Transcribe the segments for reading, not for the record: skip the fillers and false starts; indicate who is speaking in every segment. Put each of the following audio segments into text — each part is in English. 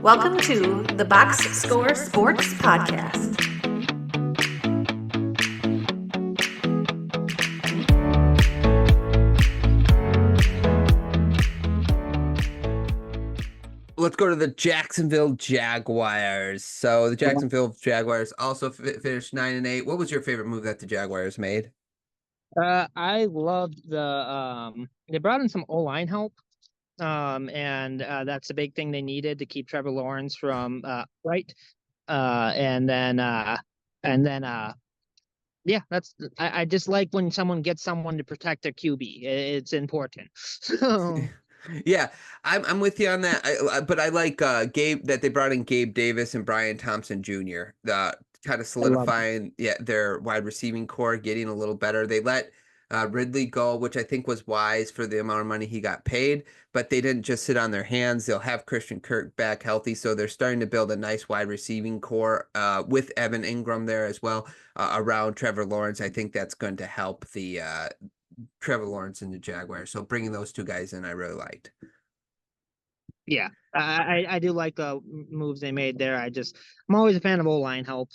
Speaker 1: Welcome to the Box Score Sports Podcast.
Speaker 2: Let's go to the Jacksonville Jaguars. So the Jacksonville Jaguars also finished 9-8. What was your favorite move that the Jaguars made?
Speaker 3: I loved they brought in some O-line help. And that's a big thing they needed to keep Trevor Lawrence from right. And then yeah, I just like when someone gets someone to protect their QB. It's important. So
Speaker 2: Yeah, I'm with you on that. But I like Gabe that they brought in Gabe Davis and Brian Thompson Jr. Kind of solidifying their wide receiving core, getting a little better. They let Ridley go, which I think was wise for the amount of money he got paid, but they didn't just sit on their hands. They'll have Christian Kirk back healthy, so they're starting to build a nice wide receiving core with Evan Ingram there as well around Trevor Lawrence. I think that's going to help the Trevor Lawrence and the Jaguars. So bringing those two guys in, I really liked.
Speaker 3: yeah, I do like the moves they made there. I'm always a fan of O-line help,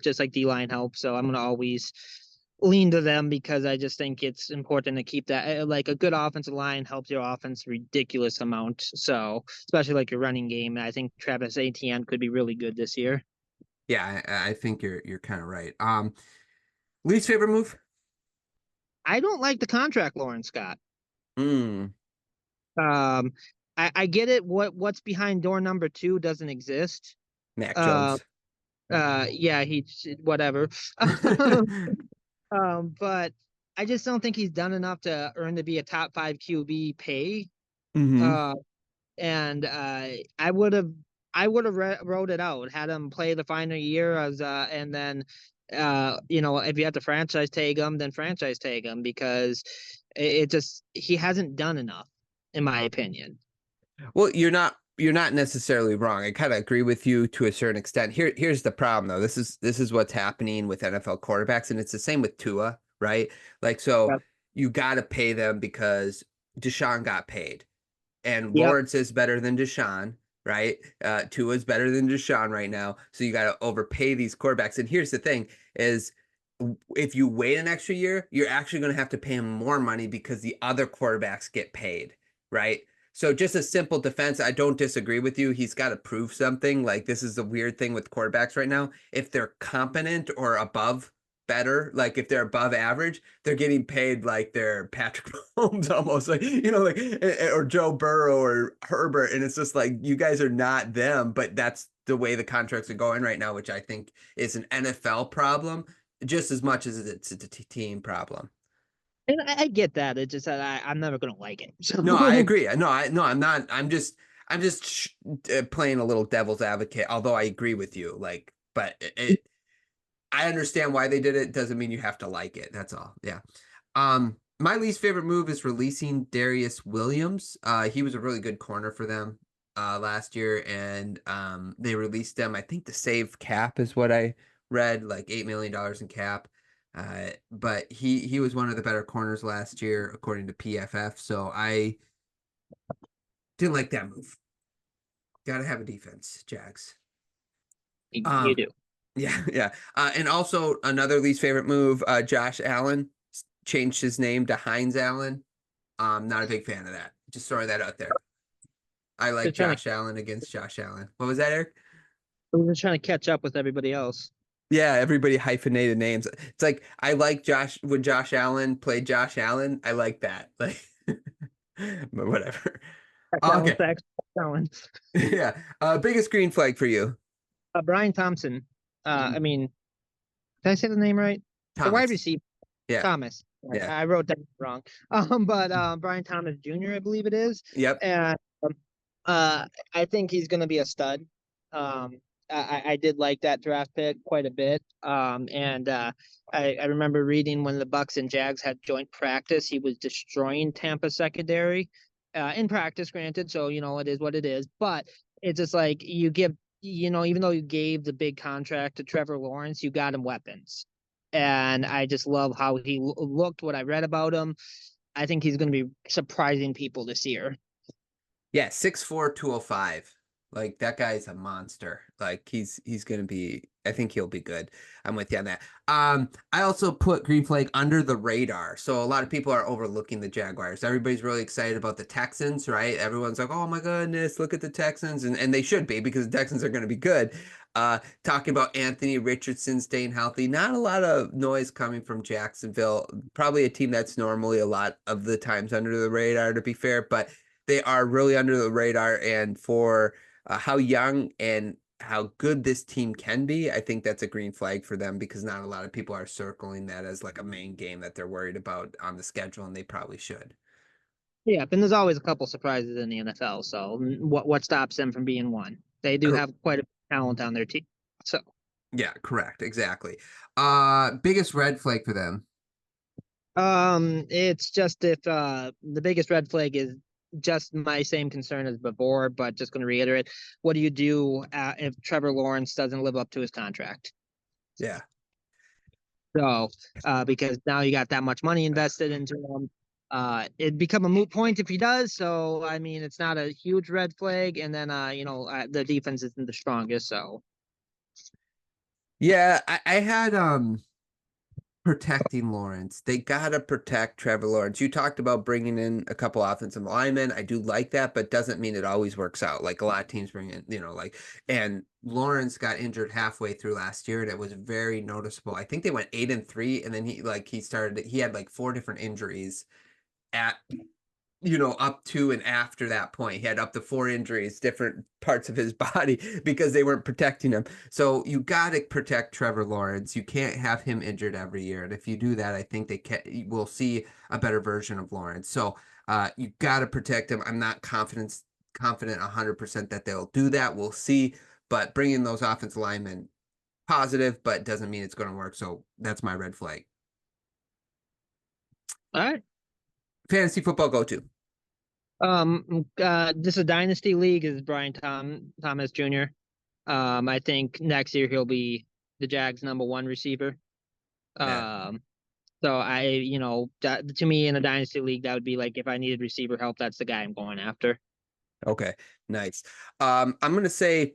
Speaker 3: just like D-line help. So I'm gonna always lean to them because I just think it's important to keep that. Like a good offensive line helps your offense a ridiculous amount. So especially like your running game, I think Travis Etienne could be really good this year.
Speaker 2: Yeah, I think you're kind of right. Least favorite move?
Speaker 3: I don't like the contract Lawrence got.
Speaker 2: Mm.
Speaker 3: Um, I get it. What's behind door number 2 doesn't exist.
Speaker 2: Mac Jones.
Speaker 3: Yeah, he whatever. But I just don't think he's done enough to earn to be a top 5 QB pay.
Speaker 2: Mm-hmm.
Speaker 3: And I would have wrote it out, had him play the final year as and then if you have to franchise tag him, then franchise tag him because it just he hasn't done enough, in my opinion.
Speaker 2: Well, you're not necessarily wrong. I kind of agree with you to a certain extent. Here's the problem though. This is what's happening with NFL quarterbacks, and it's the same with Tua, right? Like, so
Speaker 3: Yep.
Speaker 2: you got to pay them because Deshaun got paid, and
Speaker 3: Yep.
Speaker 2: Lawrence is better than Deshaun, right? Tua is better than Deshaun right now, so you got to overpay these quarterbacks. And here's the thing: is if you wait an extra year, you're actually going to have to pay him more money because the other quarterbacks get paid, right? So just a simple defense, I don't disagree with you. He's got to prove something. Like, this is the weird thing with quarterbacks right now. If they're competent or above better, like if they're above average, they're getting paid like they're Patrick Mahomes almost, like, like, or Joe Burrow or Herbert. And it's just like, you guys are not them, but that's the way the contracts are going right now, which I think is an NFL problem just as much as it's a team problem.
Speaker 3: And I get that. It's just that I'm never gonna like it. So.
Speaker 2: No, I agree. I'm not. I'm just playing a little devil's advocate. Although I agree with you, like, but I understand why they did it. Doesn't mean you have to like it. That's all. Yeah. My least favorite move is releasing Darius Williams. He was a really good corner for them last year, and they released him. I think to save cap is what I read, like $8 million in cap. But he was one of the better corners last year, according to PFF. So I didn't like that move. Got to have a defense, Jags.
Speaker 3: You do.
Speaker 2: Yeah. And also another least favorite move, Josh Allen changed his name to Hines Allen. Not a big fan of that. Just throwing that out there. I like Josh Allen against Josh Allen. What was that, Eric?
Speaker 3: We're just trying to catch up with everybody else.
Speaker 2: Yeah, everybody hyphenated names. It's like I like Josh when Josh Allen played Josh Allen. I like that. Like, but whatever. Okay. Yeah. Biggest green flag for you.
Speaker 3: Brian Thompson. I mean, did I say the name right?
Speaker 2: Thomas.
Speaker 3: The wide receiver.
Speaker 2: Yeah.
Speaker 3: Thomas.
Speaker 2: Yeah.
Speaker 3: I wrote that wrong. But Brian Thomas Jr., I believe it is.
Speaker 2: Yep.
Speaker 3: And I think he's going to be a stud. I did like that draft pick quite a bit. I remember reading when the Bucks and Jags had joint practice, he was destroying Tampa secondary in practice, granted. So, it is what it is. But it's just like you give, even though you gave the big contract to Trevor Lawrence, you got him weapons. And I just love how he looked, what I read about him. I think he's going to be surprising people this year.
Speaker 2: Yeah, 6'4", 205. Like that guy's a monster. Like he's gonna be. I think he'll be good. I'm with you on that. I also put green flag under the radar. So a lot of people are overlooking the Jaguars. Everybody's really excited about the Texans, right? Everyone's like, oh my goodness, look at the Texans. And they should be because the Texans are going to be good. Talking about Anthony Richardson staying healthy. Not a lot of noise coming from Jacksonville. Probably a team that's normally a lot of the times under the radar, to be fair, but they are really under the radar. And for how young and how good this team can be, I think that's a green flag for them because not a lot of people are circling that as like a main game that they're worried about on the schedule, and they probably should.
Speaker 3: Yeah, and there's always a couple surprises in the NFL. So what stops them from being one? They do have quite a talent on their team. So
Speaker 2: yeah, correct, exactly. Biggest red flag for them.
Speaker 3: it's just if the biggest red flag is just my same concern as before, but just going to reiterate, what do you do if Trevor Lawrence doesn't live up to his contract?
Speaker 2: Yeah.
Speaker 3: So, because now you got that much money invested into him, it'd become a moot point if he does. So, I mean, it's not a huge red flag. And then, the defense isn't the strongest. So,
Speaker 2: Yeah, I had protecting Lawrence. They gotta protect Trevor Lawrence. You talked about bringing in a couple offensive linemen. I do like that, but doesn't mean it always works out. Like a lot of teams bring in, and Lawrence got injured halfway through last year, and it was very noticeable. I think they went 8-3, and then he had like 4 different injuries at up to and after that point. He had up to 4 injuries, different parts of his body because they weren't protecting him. So you got to protect Trevor Lawrence. You can't have him injured every year. And if you do that, I think we'll see a better version of Lawrence. So you got to protect him. I'm not confident 100% that they'll do that. We'll see. But bringing those offensive linemen, positive, but doesn't mean it's going to work. So that's my red flag.
Speaker 3: all right.
Speaker 2: Fantasy football go-to.
Speaker 3: This is a dynasty league is Brian Thomas Jr. I think next year he'll be the Jags' #1 receiver.
Speaker 2: Yeah.
Speaker 3: So to me in a dynasty league, that would be like if I needed receiver help, that's the guy I'm going after.
Speaker 2: Okay, nice. I'm gonna say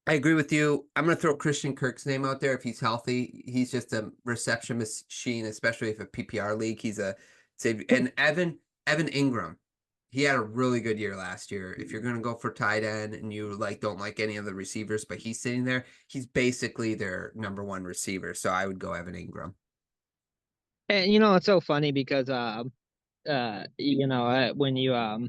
Speaker 2: I agree with you. I'm gonna throw Christian Kirk's name out there if he's healthy. He's just a reception machine, especially if a PPR league. He's a save. And Evan Ingram, he had a really good year last year. If you're gonna go for tight end and you don't like any of the receivers, but he's sitting there, he's basically their #1 receiver. So I would go Evan Ingram.
Speaker 3: And it's so funny because when you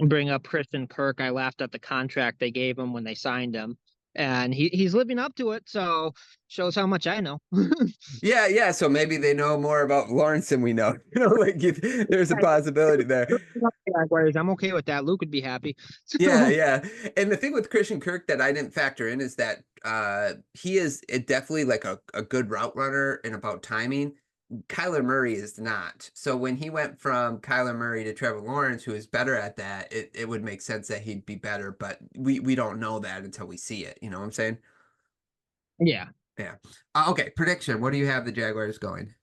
Speaker 3: bring up Christian Kirk, I laughed at the contract they gave him when they signed him, and he's living up to it. So shows how much I know.
Speaker 2: Yeah. So maybe they know more about Lawrence than we know. There's a possibility there.
Speaker 3: Jaguars, I'm okay with that. Luke would be happy.
Speaker 2: Yeah. And the thing with Christian Kirk that I didn't factor in is that he is definitely like a good route runner and about timing. Kyler Murray is not. So when he went from Kyler Murray to Trevor Lawrence, who is better at that, it would make sense that he'd be better, but we don't know that until we see it. You know what I'm saying?
Speaker 3: Yeah.
Speaker 2: Yeah. Okay. Prediction. What do you have the Jaguars going?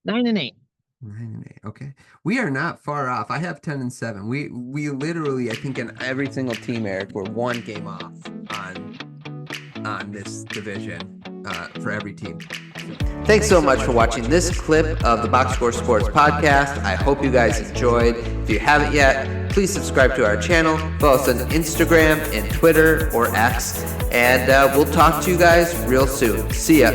Speaker 3: 9-8.
Speaker 2: 9-8. Okay. We are not far off. I have 10-7. We literally, I think in every single team, Eric, we're 1 game off on this division for every team. Thanks so much for watching this clip of the Box Score Sports podcast. I hope you guys enjoyed. If you haven't yet, please subscribe to our channel. Follow us on Instagram and Twitter or X. And we'll talk to you guys real soon. See ya.